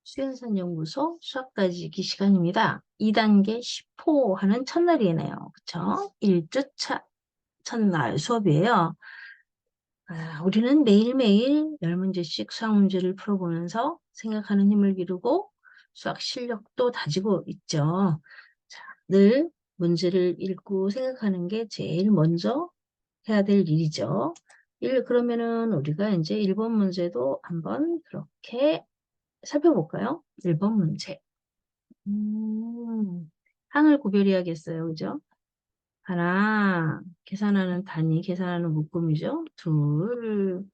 수연산연구소 수학까지기 시간입니다. 2단계 10호 하는 첫날이네요. 그쵸? 1주차 첫날 수업이에요. 우리는 매일매일 10문제씩 수학 문제를 풀어보면서 생각하는 힘을 기르고 수학 실력도 다지고 있죠. 자, 늘 문제를 읽고 생각하는 게 제일 먼저 해야 될 일이죠. 그러면은 우리가 이제 1번 문제도 한번 그렇게 살펴볼까요? 1번 문제. 항을 구별해야겠어요. 그죠? 하나, 계산하는 단위, 계산하는 묶음이죠. 둘,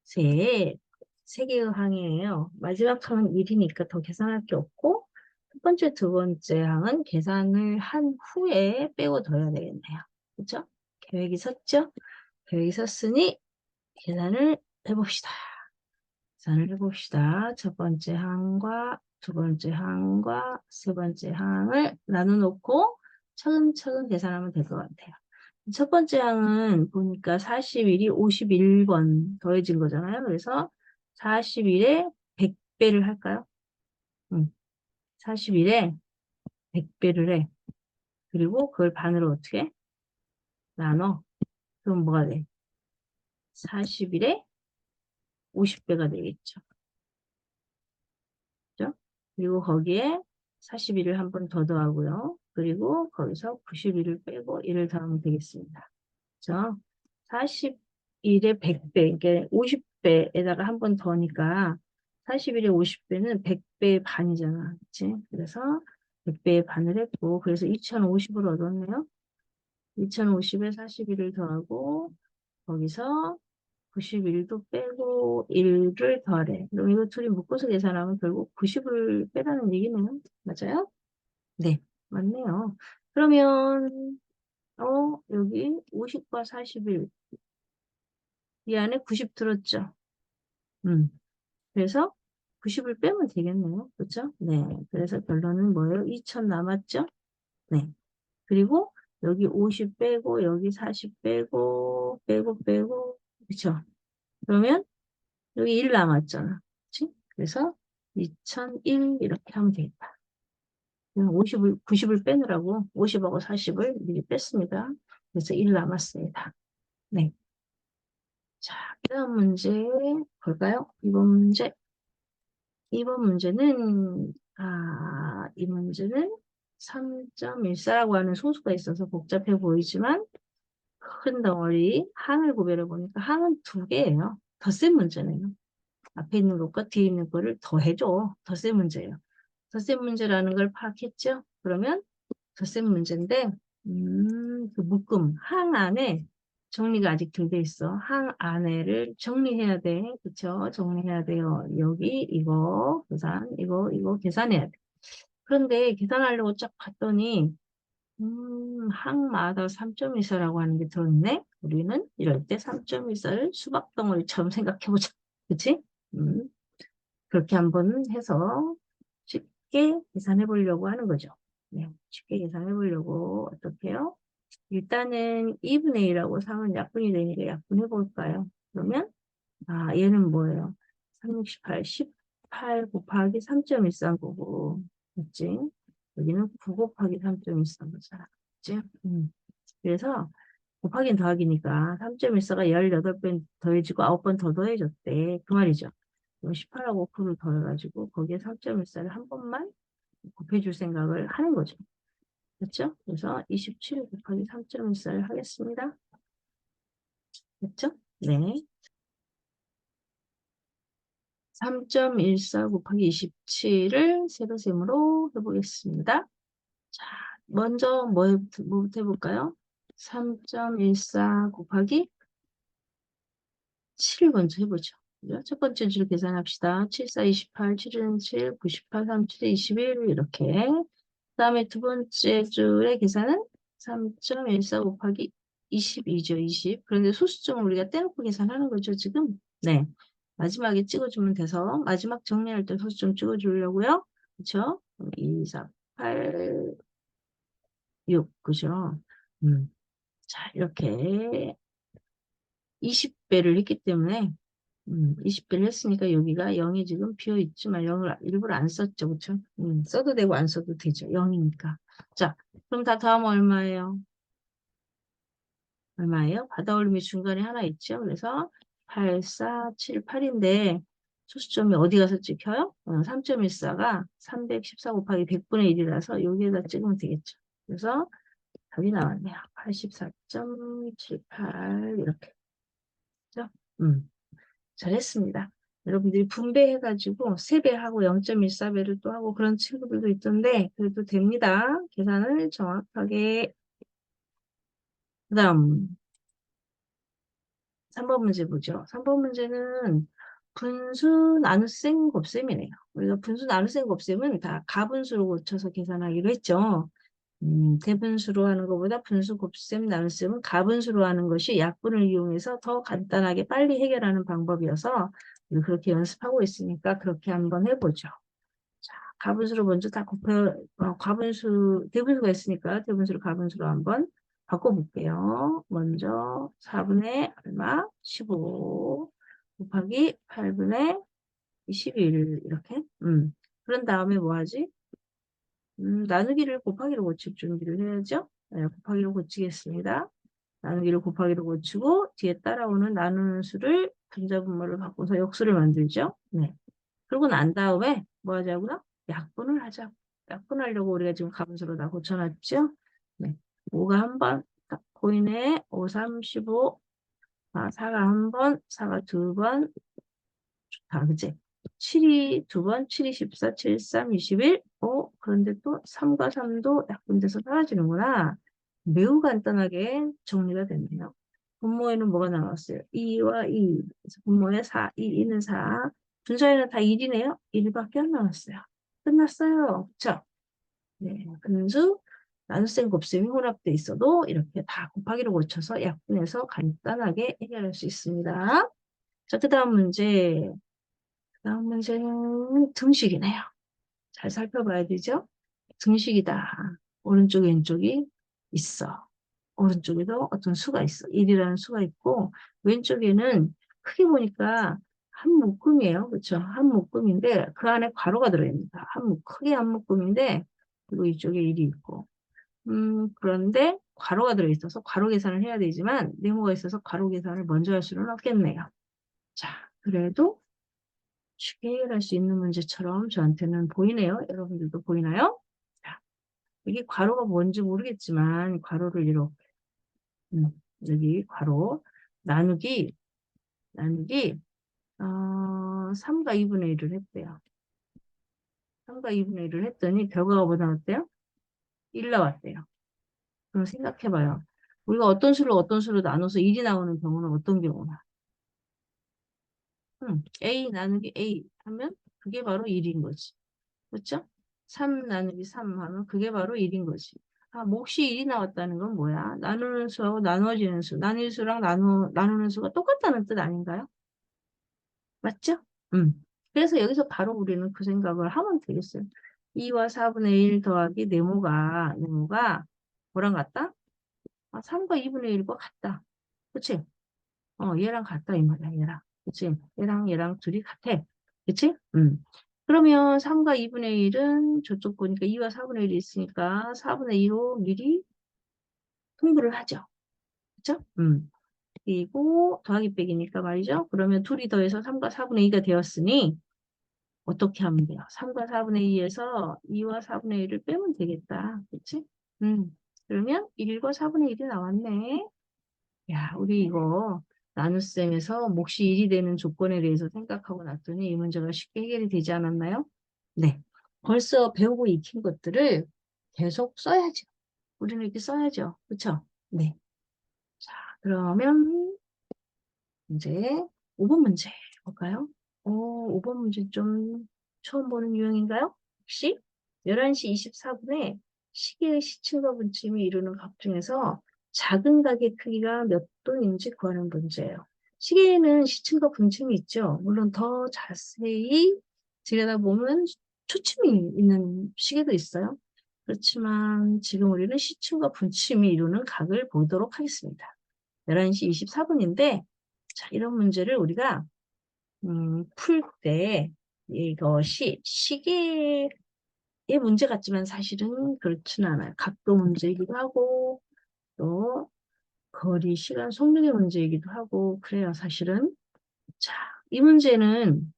셋, 세 개의 항이에요. 마지막 항은 1이니까 더 계산할 게 없고, 첫 번째, 두 번째 항은 계산을 한 후에 빼고 더해야 되겠네요. 그죠? 계획이 섰죠? 계획이 섰으니 계산을 해봅시다. 계산을 해봅시다. 첫 번째 항과 두 번째 항과 세 번째 항을 나눠놓고 차근차근 계산하면 될 것 같아요. 첫 번째 항은 보니까 41이 51번 더해진 거잖아요. 그래서 41에 100배를 할까요? 41에 100배를 해. 그리고 그걸 반으로 어떻게 나눠? 그럼 뭐가 돼? 41에 50배가 되겠죠. 그죠? 그리고 거기에 41을 한 번 더 더하고요. 그리고 거기서 91을 빼고 1을 더하면 되겠습니다. 그죠? 41에 100배, 그러니까 50배에다가 한 번 더니까 41에 50배는 100배의 반이잖아. 그치? 그래서 100배의 반을 했고, 그래서 2050을 얻었네요. 2050에 41을 더하고, 거기서 91도 빼고 1을 더하래. 그럼 이거 둘이 묶어서 계산하면 결국 90을 빼라는 얘기네요. 맞아요? 네, 맞네요. 그러면 여기 50과 41, 이 안에 90 들었죠? 음, 그래서 90을 빼면 되겠네요. 그렇죠? 네, 그래서 결론은 뭐예요? 2000 남았죠? 네, 그리고 여기 50 빼고 여기 40 빼고 그렇죠? 그러면 여기 1 남았잖아. 그치? 그래서 2001 이렇게 하면 되겠다. 90을 빼느라고 50하고 40을 미리 뺐습니다. 그래서 1 남았습니다. 네. 자, 그 다음 문제 볼까요? 2번 문제. 2번 문제는, 이 문제는 3.14라고 하는 소수가 있어서 복잡해 보이지만 큰 덩어리 항을 구별해 보니까 항은 두 개예요. 덧셈 문제네요. 앞에 있는 것과 뒤에 있는 거를 더해줘. 덧셈 문제예요. 덧셈 문제라는 걸 파악했죠? 그러면 덧셈 문제인데, 그 묶음, 항 안에 정리가 아직 덜 돼 있어. 항 안에를 정리해야 돼. 그쵸? 정리해야 돼요. 여기 이거 계산, 이거 계산해야 돼. 그런데 계산하려고 쫙 봤더니, 항마다 3.14라고 하는 게 들어있네? 우리는 이럴 때 3.14를 수박 덩어리처럼 생각해보자. 그치? 음. 그렇게 한번 해서 쉽게 계산해 보려고 하는 거죠. 네, 쉽게 계산해 보려고 어떻게 해요? 일단은 2분의 1하고 3은 약분이 되니까 약분해 볼까요? 그러면 얘는 뭐예요? 368, 18 곱하기 3.13 거고, 그치? 여기는 9 곱하기 3.13 거잖아. 그치? 그래서 곱하기는 더하기니까 3.14가 18번 더해지고 9번 더 더해졌대. 그 말이죠. 18하고 9를 더해가지고 거기에 3.14를 한 번만 곱해줄 생각을 하는 거죠. 그렇죠? 그래서 27 곱하기 3.14를 하겠습니다. 됐죠? 네. 3.14 곱하기 27을 세로셈으로 해보겠습니다. 자, 먼저 뭐부터 해볼까요? 3.14 곱하기 7을 먼저 해보죠. 그죠? 첫 번째 줄 계산합시다. 7, 4, 28, 7은 7, 98, 37, 21 이렇게. 그 다음에 두 번째 줄의 계산은 3.14 곱하기 22죠, 20. 그런데 소수점을 우리가 떼놓고 계산하는 거죠, 지금. 네. 마지막에 찍어주면 돼서 마지막 정리할 때 소수점 찍어주려고요. 그쵸? 2, 4, 8, 6, 그죠? 자, 이렇게 20배를 했기 때문에 20배를 했으니까 여기가 0이 지금 비어있지만 0을 일부러 안 썼죠. 그쵸? 써도 되고 안 써도 되죠. 0이니까. 자, 그럼 다 더하면 얼마예요? 얼마예요? 받아올림이 중간에 하나 있죠. 그래서 8, 4, 7, 8인데 소수점이 어디 가서 찍혀요? 3.14가 314 곱하기 100분의 1이라서 여기에다 찍으면 되겠죠. 그래서 답이 나왔네요. 84.78 이렇게. 그죠? 잘했습니다. 여러분들이 분배해가지고 3배하고 0.14배를 또 하고 그런 친구들도 있던데 그래도 됩니다. 계산을 정확하게. 그 다음 3번 문제 보죠. 3번 문제는 분수 나눗셈 곱셈이네요. 우리가 분수 나눗셈 곱셈은 다 가분수로 고쳐서 계산하기로 했죠. 대분수로 하는 것보다 분수 곱셈 나눗셈은 가분수로 하는 것이 약분을 이용해서 더 간단하게 빨리 해결하는 방법이어서 그렇게 연습하고 있으니까 그렇게 한번 해보죠. 자, 가분수로 먼저 다 가분수, 대분수가 있으니까 대분수를 가분수로 한번 바꿔볼게요. 먼저 4분의 얼마? 15 곱하기 8분의 21 이렇게. 그런 다음에 뭐 하지? 나누기를 곱하기로 고칠 준비를 해야죠. 네, 곱하기로 고치겠습니다. 나누기를 곱하기로 고치고 뒤에 따라오는 나누는 수를 분자분모를 바꿔서 역수를 만들죠. 네. 그러고 난 다음에 뭐 하자고요? 약분을 하자. 약분하려고 우리가 지금 가분수로 다 고쳐놨죠? 네. 5가 한 번 딱 보이네. 5, 3, 15. 4가 한 번, 4가 두 번. 좋다, 그치? 7이 두 번, 7이 14, 7, 3, 21. 그런데 또 3과 3도 약분돼서 사라지는구나. 매우 간단하게 정리가 됐네요. 분모에는 뭐가 나왔어요? 2와 2. 그래서 분모에 4, 2는 4. 분자에는 다 1이네요. 1밖에 안 나왔어요. 끝났어요. 그쵸? 네. 근수, 나눗셈 곱셈이 혼합돼 있어도 이렇게 다 곱하기로 고쳐서 약분해서 간단하게 해결할 수 있습니다. 자, 그 다음 문제. 그 다음 문제는 등식이네요. 잘 살펴봐야 되죠? 등식이다. 오른쪽, 왼쪽이 있어. 오른쪽에도 어떤 수가 있어. 1이라는 수가 있고, 왼쪽에는 크게 보니까 한 묶음이에요. 그렇죠? 한 묶음인데, 그 안에 괄호가 들어있습니다. 크게 한 묶음인데, 그리고 이쪽에 1이 있고. 그런데 괄호가 들어있어서 괄호 계산을 해야 되지만, 네모가 있어서 괄호 계산을 먼저 할 수는 없겠네요. 자, 그래도 쉽게 해결할 수 있는 문제처럼 저한테는 보이네요. 여러분들도 보이나요? 자, 이게 괄호가 뭔지 모르겠지만 괄호를 이렇게 여기 괄호 나누기 3과 2분의 1을 했대요. 3과 2분의 1을 했더니 결과가 뭐 나왔대요? 1 나왔대요. 그럼 생각해봐요. 우리가 어떤 수로 나눠서 1이 나오는 경우는 어떤 경우나? A 나누기 A 하면 그게 바로 1인 거지. 그렇죠? 3 나누기 3 하면 그게 바로 1인 거지. 몫이 1이 나왔다는 건 뭐야? 나누는 수하고 나누어지는 수, 나눌 수랑 나누는 수가 똑같다는 뜻 아닌가요? 맞죠? 그래서 여기서 바로 우리는 그 생각을 하면 되겠어요. 2와 4분의 1 더하기 네모가 뭐랑 같다? 3과 2분의 1과 같다. 그치? 얘랑 같다 이 말이야, 얘랑. 그치? 얘랑 둘이 같아. 그치? 그러면 3과 2분의 1은 저쪽 보니까 2와 4분의 1이 있으니까 4분의 2로 미리 통분을 하죠. 그쵸? 그리고 더하기 빼기니까 말이죠. 그러면 둘이 더해서 3과 4분의 2가 되었으니 어떻게 하면 돼요? 3과 4분의 2에서 2와 4분의 1을 빼면 되겠다. 그치? 그러면 1과 4분의 1이 나왔네. 야, 우리 이거 나눗셈에서 몫이 1이 되는 조건에 대해서 생각하고 났더니 이 문제가 쉽게 해결이 되지 않았나요? 네. 벌써 배우고 익힌 것들을 계속 써야죠. 우리는 이렇게 써야죠. 그쵸? 네. 자, 그러면 이제 5번 문제 볼까요? 5번 문제 좀 처음 보는 유형인가요? 혹시 11시 24분에 시계의 시층과 분침이 이루는 각 중에서 작은 각의 크기가 몇 돈인지 구하는 문제예요. 시계에는 시층과 분침이 있죠. 물론 더 자세히 들여다보면 초침이 있는 시계도 있어요. 그렇지만 지금 우리는 시층과 분침이 이루는 각을 보도록 하겠습니다. 11시 24분인데 자, 이런 문제를 우리가 풀 때, 시계의 문제 같지만 사실은 그렇지는 않아요. 각도 문제이기도 하고, 또, 거리, 시간, 속력의 문제이기도 하고, 그래요, 사실은. 자, 이 문제는,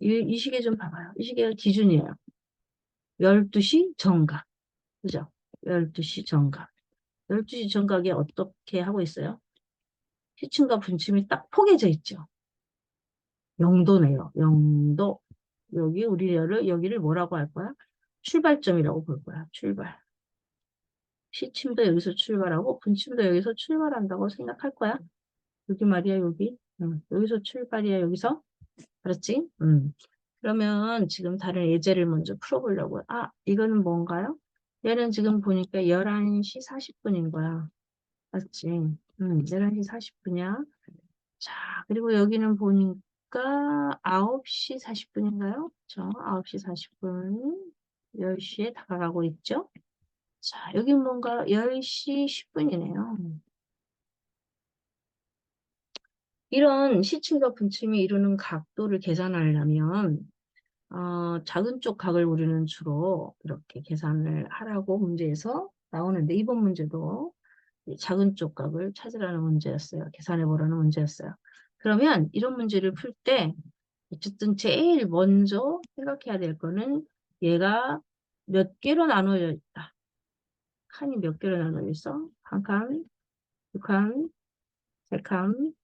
이 시계 좀 봐봐요. 이 시계가 기준이에요. 12시 정각. 그죠? 12시 정각. 12시 정각에 어떻게 하고 있어요? 시침과 분침이 딱 포개져 있죠. 0도네요. 0도. 여기를 뭐라고 할 거야? 출발점이라고 볼 거야. 출발. 시침도 여기서 출발하고 분침도 여기서 출발한다고 생각할 거야. 여기 말이야, 여기. 여기서 출발이야, 여기서. 그렇지? 그러면 지금 다른 예제를 먼저 풀어보려고. 아, 이거는 뭔가요? 얘는 지금 보니까 11시 40분인 거야. 맞지? 11시 40분이야. 자, 그리고 여기는 보니까 9시 40분인가요? 저 9시 40분. 10시에 다가가고 있죠? 자, 여기 뭔가 10시 10분이네요. 이런 시침과 분침이 이루는 각도를 계산하려면 작은 쪽 각을 우리는 주로 이렇게 계산을 하라고 문제에서 나오는데 이번 문제도 이 작은 쪽 각을 찾으라는 문제였어요. 계산해 보라는 문제였어요. 그러면 이런 문제를 풀 때 어쨌든 제일 먼저 생각해야 될 거는 얘가 몇 개로 나눠져 있다. 칸이 몇 개로 나눠져 있어? 한 칸, 두 칸, 세 칸,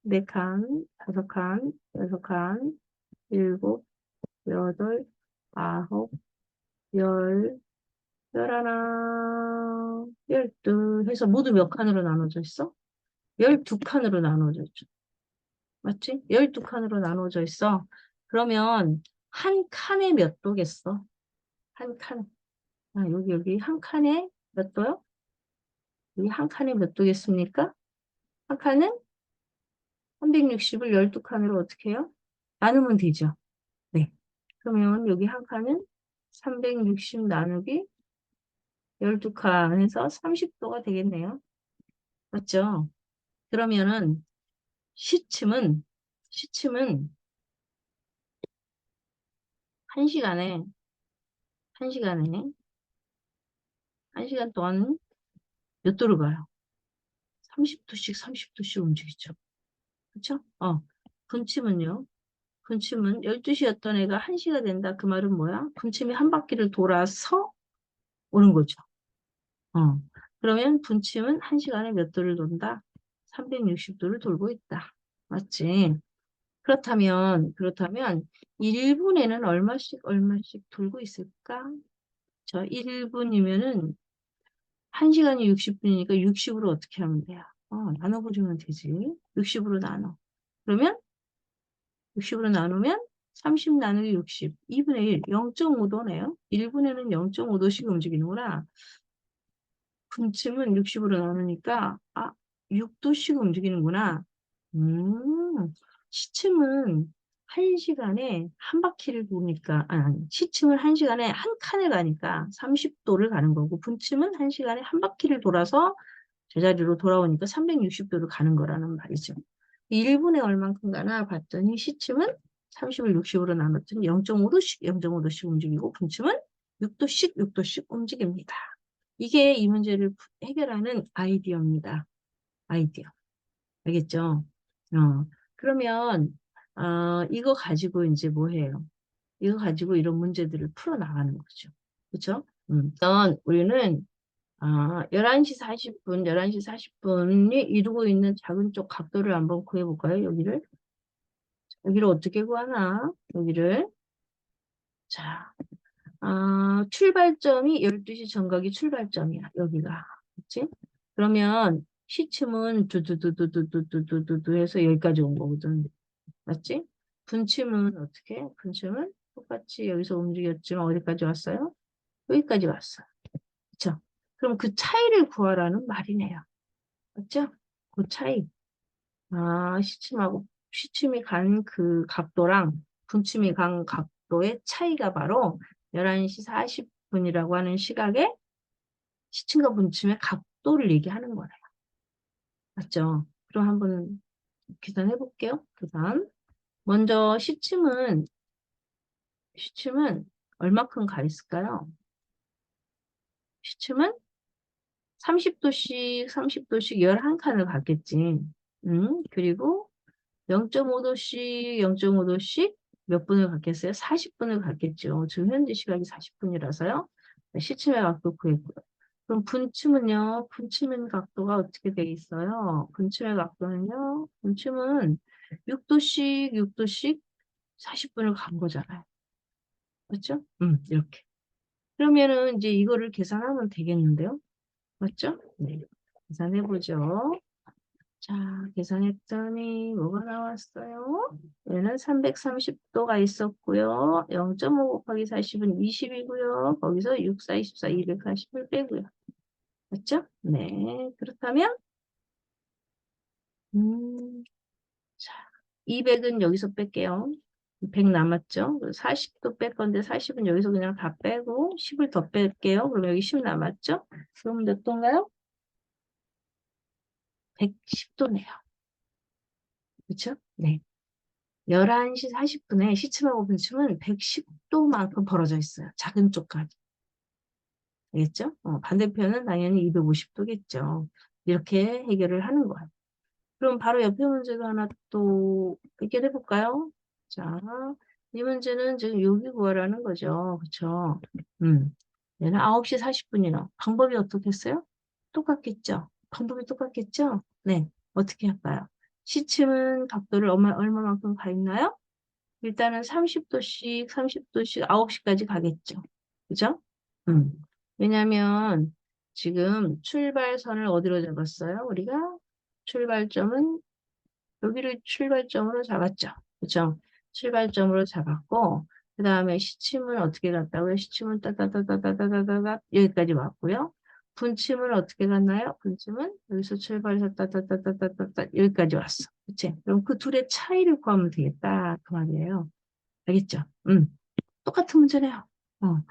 네 칸, 다섯 칸, 여섯 칸, 일곱, 여덟, 아홉, 열, 열하나, 열둘 해서 모두 몇 칸으로 나눠져 있어? 12칸으로 나눠져 있죠. 맞지? 12칸으로 나눠져 있어. 그러면 한 칸에 몇 도겠어? 한 칸. 아, 여기 한 칸에 몇 도요? 여기 한 칸에 몇 도겠습니까? 한 칸은 360을 12칸으로 어떻게 해요? 나누면 되죠. 네. 그러면 여기 한 칸은 360 나누기 12칸에서 30도가 되겠네요. 맞죠? 그러면은 시침은 한시간에 한시간 동안 몇 도를 가요? 30도씩 움직이죠. 그쵸? 분침은요? 분침은 12시였던 애가 1시가 된다. 그 말은 뭐야? 분침이 한 바퀴를 돌아서 오는 거죠. 어. 그러면 분침은 1시간에 몇 도를 돈다? 360도를 돌고 있다. 맞지? 그렇다면 1분에는 얼마씩 돌고 있을까? 저 1분이면은 1시간이 60분이니까 60으로 어떻게 하면 돼요? 나눠버리면 되지. 60으로 나눠. 그러면 60으로 나누면 30 나누기 60, 2분의 1, 0.5도네요. 1분에는 0.5도씩 움직이는구나. 분침은 60으로 나누니까 6도씩 움직이는구나. 음, 시침은 1시간에 한 바퀴를 도니까, 시침은 1시간에 한 칸을 가니까 30도를 가는 거고, 분침은 1시간에 한 바퀴를 돌아서 제자리로 돌아오니까 360도를 가는 거라는 말이죠. 1분에 얼만큼 가나 봤더니 시침은 30을 60으로 나눴더니 0.5도씩 움직이고 분침은 6도씩 움직입니다. 이게 이 문제를 해결하는 아이디어입니다. 아이디어. 알겠죠? 그러면 이거 가지고 이제 뭐 해요? 이거 가지고 이런 문제들을 풀어 나가는 거죠. 그렇죠? 우리는 11시 40분, 11시 40분이 이루고 있는 작은 쪽 각도를 한번 구해볼까요? 여기를 어떻게 구하나? 여기를. 자, 출발점이 12시 정각이 출발점이야. 여기가. 그치? 그러면 시침은 두두두두두두두두두 해서 여기까지 온 거거든. 맞지? 분침은 어떻게? 분침은 똑같이 여기서 움직였지만 어디까지 왔어요? 여기까지 왔어. 그쵸? 그럼 그 차이를 구하라는 말이네요. 맞죠? 그 차이. 시침이 간 그 각도랑 분침이 간 각도의 차이가 바로 11시 40분이라고 하는 시각에 시침과 분침의 각도를 얘기하는 거예요. 맞죠? 그럼 한번 계산해 볼게요. 계산. 먼저 시침은 얼마큼 가 있을까요? 시침은 30도씩 30도씩 11칸을 갔겠지. 그리고 0.5도씩 0.5도씩 몇 분을 갖겠어요? 40분을 갖겠죠. 지금 현재 시각이 40분이라서요. 시침의 각도 구했고요. 그럼 분침은요? 분침의 각도가 어떻게 돼 있어요? 분침의 각도는요? 분침은 6도씩 6도씩 40분을 간 거잖아요. 그렇죠? 이렇게. 그러면은 이제 이거를 계산하면 되겠는데요? 맞죠? 네. 계산해보죠. 자, 계산했더니 뭐가 나왔어요? 얘는 330도가 있었고요. 0.5 곱하기 40은 20이고요. 거기서 6, 4, 24, 240을 빼고요. 맞죠? 네. 그렇다면 자, 200은 여기서 뺄게요. 100 남았죠? 40도 뺄 건데 40은 여기서 그냥 다 빼고 10을 더 뺄게요. 그럼 여기 10 남았죠? 그럼 몇 도인가요? 110도네요. 그렇죠? 네. 11시 40분에 시침하고 분침은 110도만큼 벌어져 있어요. 작은 쪽까지. 알겠죠? 반대편은 당연히 250도겠죠. 이렇게 해결을 하는 거예요. 그럼 바로 옆에 문제도 하나 또 해결해 볼까요? 자, 이 문제는 지금 여기 구하라는 거죠. 그쵸? 얘는 9시 40분이나. 방법이 어떻겠어요? 똑같겠죠? 방법이 똑같겠죠? 네. 어떻게 할까요? 시침은 각도를 얼마만큼 가 있나요? 일단은 30도씩, 30도씩 9시까지 가겠죠. 그죠? 음. 왜냐면 지금 출발선을 어디로 잡았어요? 우리가 출발점은 여기를 출발점으로 잡았죠. 그죠? 출발점으로 잡았고, 그 다음에 시침을 어떻게 갔다고요? 시침은 따따따따따따따따 여기까지 왔고요. 분침을 어떻게 갔나요? 분침은 여기서 출발해서 따따따따따따 여기까지 왔어. 그치? 그럼 그 둘의 차이를 구하면 되겠다. 그 말이에요. 알겠죠? 똑같은 문제네요. 어,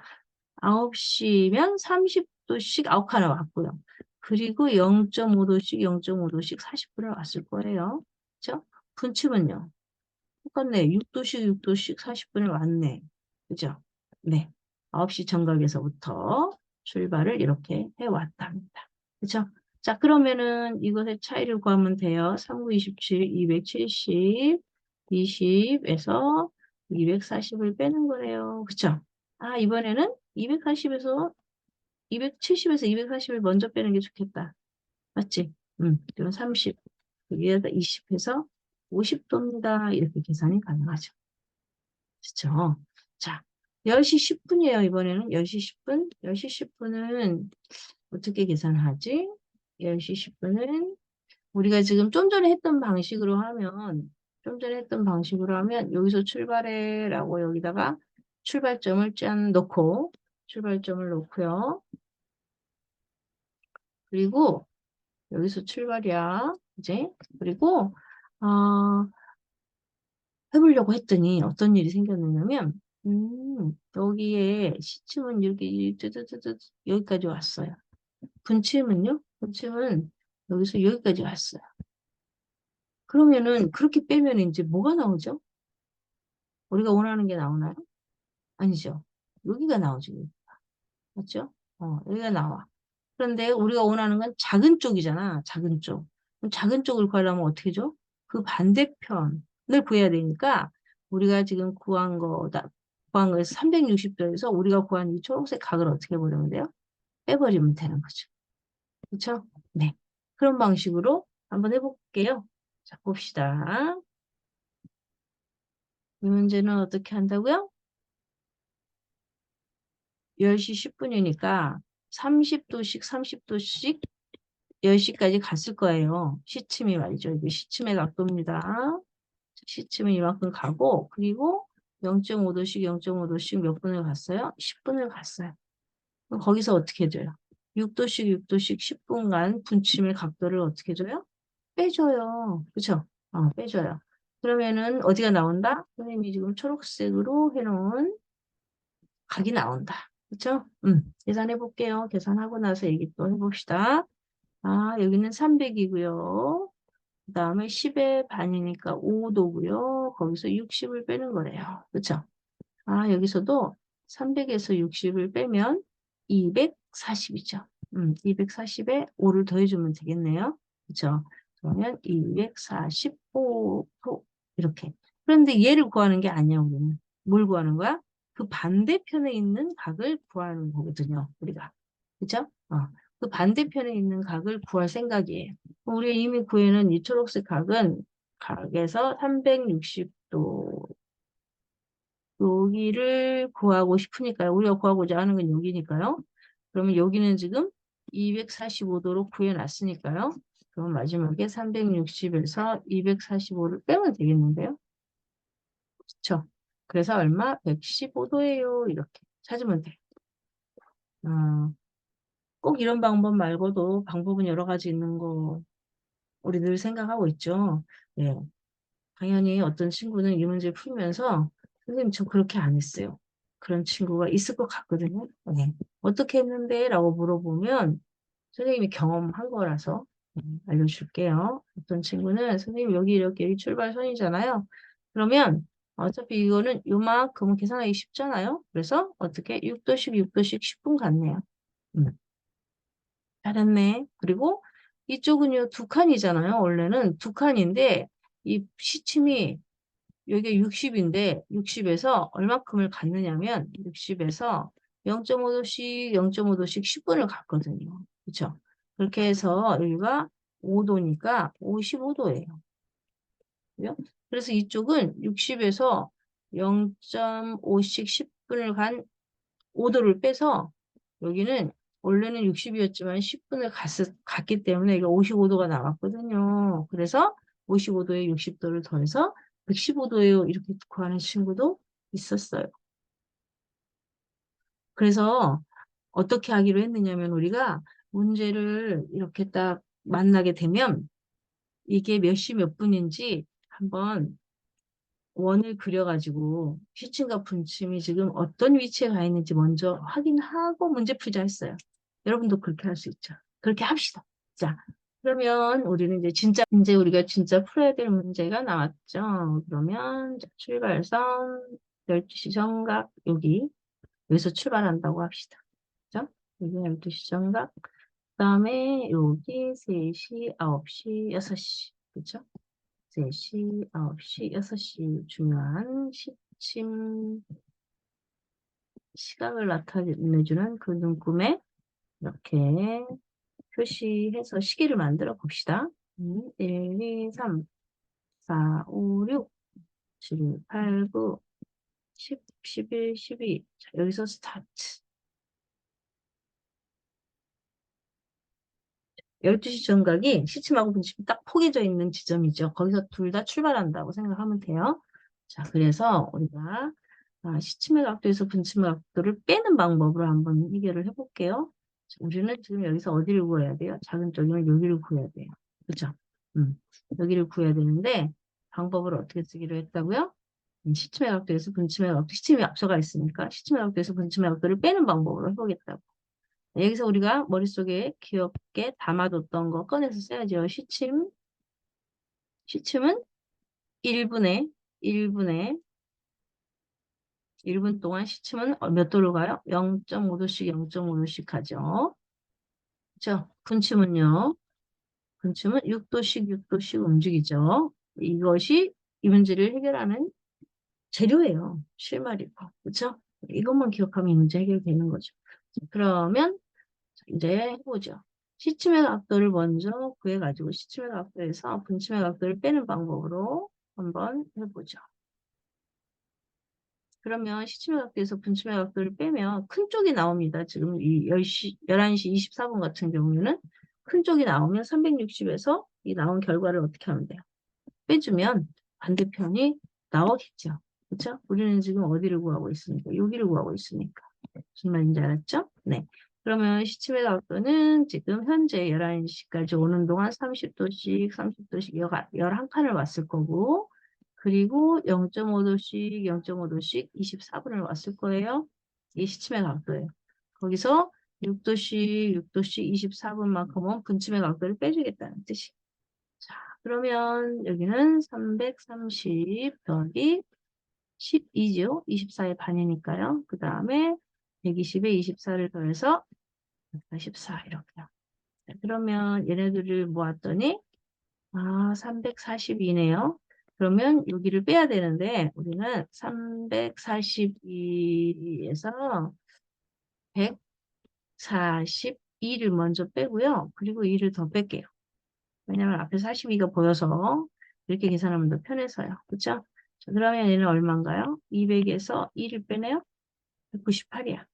9시면 30도씩 9칸을 왔고요. 그리고 0.5도씩 0.5도씩 40분을 왔을 거예요. 그죠? 분침은요. 똑같네. 6도씩 6도씩 40분을 왔네. 그죠? 네. 9시 정각에서부터 출발을 이렇게 해왔답니다. 그죠? 자, 그러면은 이것의 차이를 구하면 돼요. 39, 27, 270, 20에서 240을 빼는 거래요. 그쵸? 아, 이번에는 240에서 270에서 240을 먼저 빼는 게 좋겠다. 맞지? 그럼 30, 여기에다 20해서 50도입니다. 이렇게 계산이 가능하죠. 그렇죠? 자, 10시 10분이에요. 이번에는 10시 10분. 10시 10분은 어떻게 계산하지? 10시 10분은 우리가 지금 좀 전에 했던 방식으로 하면 여기서 출발해 라고 여기다가 출발점을 짠 놓고 출발점을 놓고요. 그리고 여기서 출발이야. 이제 그리고 어, 해보려고 했더니 어떤 일이 생겼느냐면 여기에 시침은 여기 뜨뜨뜨뜨 여기까지 왔어요. 분침은요? 분침은 여기서 여기까지 왔어요. 그러면은 그렇게 빼면 이제 뭐가 나오죠? 우리가 원하는 게 나오나요? 아니죠. 여기가 나오죠. 맞죠? 여기가 나와. 그런데 우리가 원하는 건 작은 쪽이잖아. 작은 쪽. 그럼 작은 쪽을 구하려면 어떻게 줘? 그 반대편을 구해야 되니까 우리가 지금 구한 거에서 360도에서 우리가 구한 이 초록색 각을 어떻게 보려면 돼요? 빼버리면 되는 거죠. 그렇죠? 네. 그런 방식으로 한번 해볼게요. 자, 봅시다. 이 문제는 어떻게 한다고요? 10시 10분이니까 30도씩 30도씩 10시까지 갔을 거예요. 시침이 말이죠. 이게 시침의 각도입니다. 시침은 이만큼 가고 그리고 0.5도씩 0.5도씩 몇 분을 갔어요? 10분을 갔어요. 그럼 거기서 어떻게 해줘요? 6도씩 6도씩 10분간 분침의 각도를 어떻게 해줘요? 빼줘요. 그쵸? 빼줘요. 그러면은 어디가 나온다? 선생님이 지금 초록색으로 해놓은 각이 나온다. 그쵸? 계산해 볼게요. 계산하고 나서 얘기 또 해봅시다. 아, 여기는 300이고요. 그 다음에 10의 반이니까 5도고요. 거기서 60을 빼는 거래요. 그쵸? 아, 여기서도 300에서 60을 빼면 240이죠. 240에 5를 더해주면 되겠네요. 그쵸? 그러면 245도 이렇게. 그런데 얘를 구하는 게 아니야, 우리는. 뭘 구하는 거야? 그 반대편에 있는 각을 구하는 거거든요, 우리가. 그쵸? 그 반대편에 있는 각을 구할 생각이에요. 우리 이미 구해는 이 초록색 각은 각에서 360도 여기를 구하고 싶으니까요. 우리가 구하고자 하는 건 여기니까요. 그러면 여기는 지금 245도로 구해놨으니까요. 그럼 마지막에 360에서 245를 빼면 되겠는데요. 그렇죠? 그래서 얼마? 115도예요. 이렇게 찾으면 돼요. 꼭 이런 방법 말고도 방법은 여러 가지 있는 거 우리 늘 생각하고 있죠. 네. 당연히 어떤 친구는 이 문제 풀면서 선생님 저 그렇게 안 했어요. 그런 친구가 있을 것 같거든요. 네. 어떻게 했는데? 라고 물어보면 선생님이 경험한 거라서 알려줄게요. 어떤 친구는 선생님 여기 이렇게 여기 출발선이잖아요. 그러면 어차피 이거는 요만큼은 계산하기 쉽잖아요. 그래서 어떻게 6도씩 6도씩 10분 갔네요. 음, 잘했네. 그리고 이쪽은요 두 칸이잖아요. 원래는 두 칸인데 이 시침이 여기 60인데 60에서 얼마큼을 갔느냐면 60에서 0.5도씩 0.5도씩 10분을 갔거든요. 그렇죠? 그렇게 해서 여기가 5도니까 55도예요. 그래서 이쪽은 60에서 0.5씩 10분을 간 5도를 빼서 여기는 원래는 60이었지만 10분을 갔기 때문에 이게 55도가 나왔거든요. 그래서 55도에 60도를 더해서 115도예요. 이렇게 구하는 친구도 있었어요. 그래서 어떻게 하기로 했느냐면 우리가 문제를 이렇게 딱 만나게 되면 이게 몇 시 몇 분인지 한번 원을 그려가지고 시침과 분침이 지금 어떤 위치에 가 있는지 먼저 확인하고 문제 풀자 했어요. 여러분도 그렇게 할 수 있죠. 그렇게 합시다. 자, 그러면 우리는 이제 우리가 진짜 풀어야 될 문제가 나왔죠. 그러면 자, 출발선 12시 정각 여기서 출발한다고 합시다. 그죠? 여기 12시 정각. 그 다음에 여기 3시, 9시, 6시. 그죠? 3시, 9시, 6시 중요한 시침 시각을 나타내주는 그 눈금에 이렇게 표시해서 시계를 만들어 봅시다. 1, 2, 3, 4, 5, 6, 7, 8, 9, 10, 11, 12. 자, 여기서 스타트. 12시 정각이 시침하고 분침이 딱 포개져 있는 지점이죠. 거기서 둘 다 출발한다고 생각하면 돼요. 자, 그래서 우리가 시침의 각도에서 분침의 각도를 빼는 방법으로 한번 해결을 해볼게요. 자, 우리는 지금 여기서 어디를 구해야 돼요? 작은 쪽이면 여기를 구해야 돼요. 그죠? 여기를 구해야 되는데 방법을 어떻게 쓰기로 했다고요? 시침의 각도에서 분침의 각도, 시침이 앞서가 있으니까 시침의 각도에서 분침의 각도를 빼는 방법으로 해보겠다고. 여기서 우리가 머릿속에 귀엽게 담아뒀던 거 꺼내서 써야죠. 시침은 1분에 1분 동안 시침은 몇 도로 가요? 0.5도씩 0.5도씩 가죠. 그렇죠? 분침은 6도씩 6도씩 움직이죠. 이것이 이 문제를 해결하는 재료예요. 실마리고. 그렇죠? 이것만 기억하면 이 문제 해결되는 거죠. 그러면 이제 해보죠. 시침의 각도를 먼저 구해가지고 시침의 각도에서 분침의 각도를 빼는 방법으로 한번 해보죠. 그러면 시침의 각도에서 분침의 각도를 빼면 큰 쪽이 나옵니다. 지금 이 11시 24분 같은 경우에는 큰 쪽이 나오면 360에서 이 나온 결과를 어떻게 하면 돼요? 빼주면 반대편이 나오겠죠. 그렇죠? 우리는 지금 어디를 구하고 있습니까? 여기를 구하고 있으니까. 무슨 말인지 알았죠? 네. 그러면 시침의 각도는 지금 현재 11시까지 오는 동안 30도씩 11칸을 왔을 거고 그리고 0.5도씩 0.5도씩 24분을 왔을 거예요. 이게 시침의 각도예요. 거기서 6도씩 6도씩 24분만큼은 분침의 각도를 빼주겠다는 뜻이. 자, 그러면 여기는 330 더하기 12죠. 24의 반이니까요. 그 다음에 120에 24를 더해서 144 이렇게요. 그러면 얘네들을 모았더니 342네요. 그러면 여기를 빼야 되는데 우리는 342에서 142를 먼저 빼고요. 그리고 2를 더 뺄게요. 왜냐면 앞에 42가 보여서 이렇게 계산하면 더 편해서요. 그렇죠? 자, 그러면 얘는 얼마인가요? 200에서 2를 빼네요. 198이야.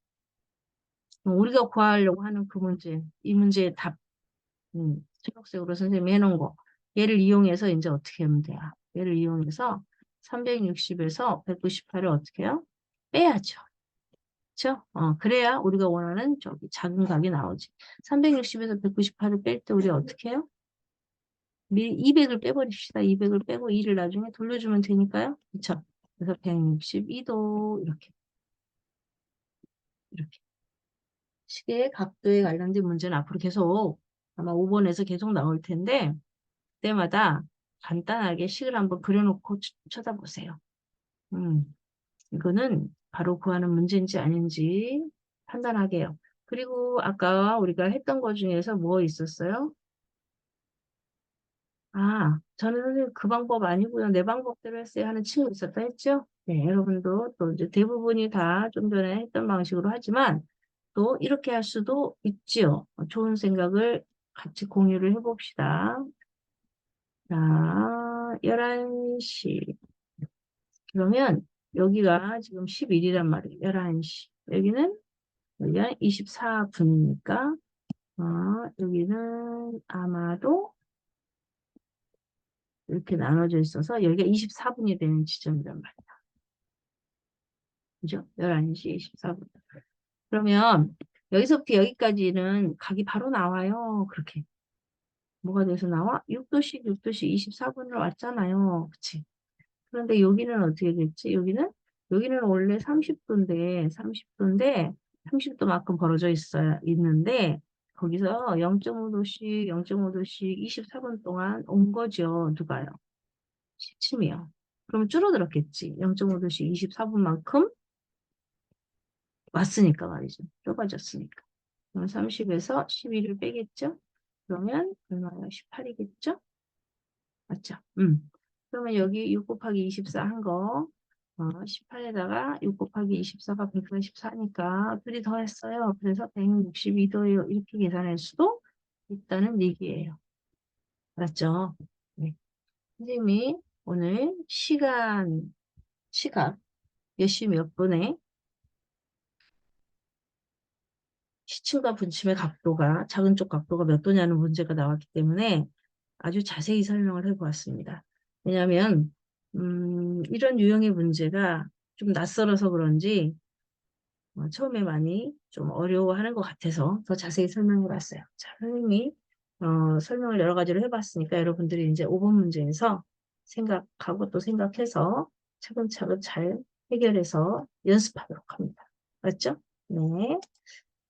우리가 구하려고 하는 그 문제, 이 문제의 답, 초록색으로 선생님이 해놓은 거. 얘를 이용해서 이제 어떻게 하면 돼요? 얘를 이용해서 360에서 198을 어떻게 해요? 빼야죠. 그렇죠? 그래야 우리가 원하는 저기 작은 값이 나오지. 360에서 198을 뺄 때 우리 어떻게 해요? 미리 200을 빼버립시다. 200을 빼고 2를 나중에 돌려주면 되니까요. 그렇죠? 그래서 162도 이렇게. 시계의 각도에 관련된 문제는 앞으로 계속 아마 5번에서 계속 나올 텐데 그때마다 간단하게 식을 한번 그려놓고 쳐다보세요. 이거는 바로 구하는 문제인지 아닌지 판단하게 해요. 그리고 아까 우리가 했던 것 중에서 뭐 있었어요? 저는 선생님 그 방법 아니고요. 내 방법대로 했어요 하는 친구 있었다 했죠? 네, 여러분도 또 이제 대부분이 다 좀 전에 했던 방식으로 하지만 또 이렇게 할 수도 있지요. 좋은 생각을 같이 공유를 해봅시다. 자, 11시. 그러면 여기가 지금 11이란 말이에요. 11시. 여기가 24분이니까, 여기는 아마도 이렇게 나눠져 있어서 여기가 24분이 되는 지점이란 말이에요. 그죠? 11시 24분. 그러면 여기서부터 여기까지는 각이 바로 나와요. 그렇게. 뭐가 돼서 나와? 6도씩 6도씩 24분으로 왔잖아요. 그치? 그런데 여기는 어떻게 됐지? 여기는 원래 30도인데 30도만큼 벌어져 있는데, 거기서 0.5도씩 0.5도씩 24분 동안 온 거죠. 누가요? 시침이요. 그럼 줄어들었겠지. 0.5도씩 24분만큼 왔으니까 말이죠. 좁아졌으니까. 그럼 30에서 12를 빼겠죠? 그러면 얼마요? 18이겠죠? 맞죠? 그러면 여기 6 곱하기 24 한 거, 18에다가 6 곱하기 24가 144니까 둘이 더했어요. 그래서 162도예요. 이렇게 계산할 수도 있다는 얘기예요. 맞죠? 네. 선생님이 오늘 시각 몇 시 몇 분에 시침과 분침의 각도가, 작은 쪽 각도가 몇 도냐는 문제가 나왔기 때문에 아주 자세히 설명을 해보았습니다. 왜냐하면 이런 유형의 문제가 좀 낯설어서 그런지 처음에 많이 좀 어려워하는 것 같아서 더 자세히 설명해봤어요. 자, 선생님이 설명을 여러 가지로 해봤으니까 여러분들이 이제 5번 문제에서 생각하고 또 생각해서 차근차근 잘 해결해서 연습하도록 합니다. 맞죠? 네.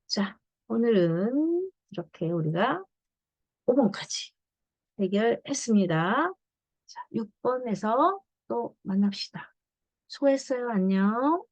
자, 오늘은 이렇게 우리가 5번까지 해결했습니다. 자, 6번에서 또 만납시다. 수고했어요. 안녕.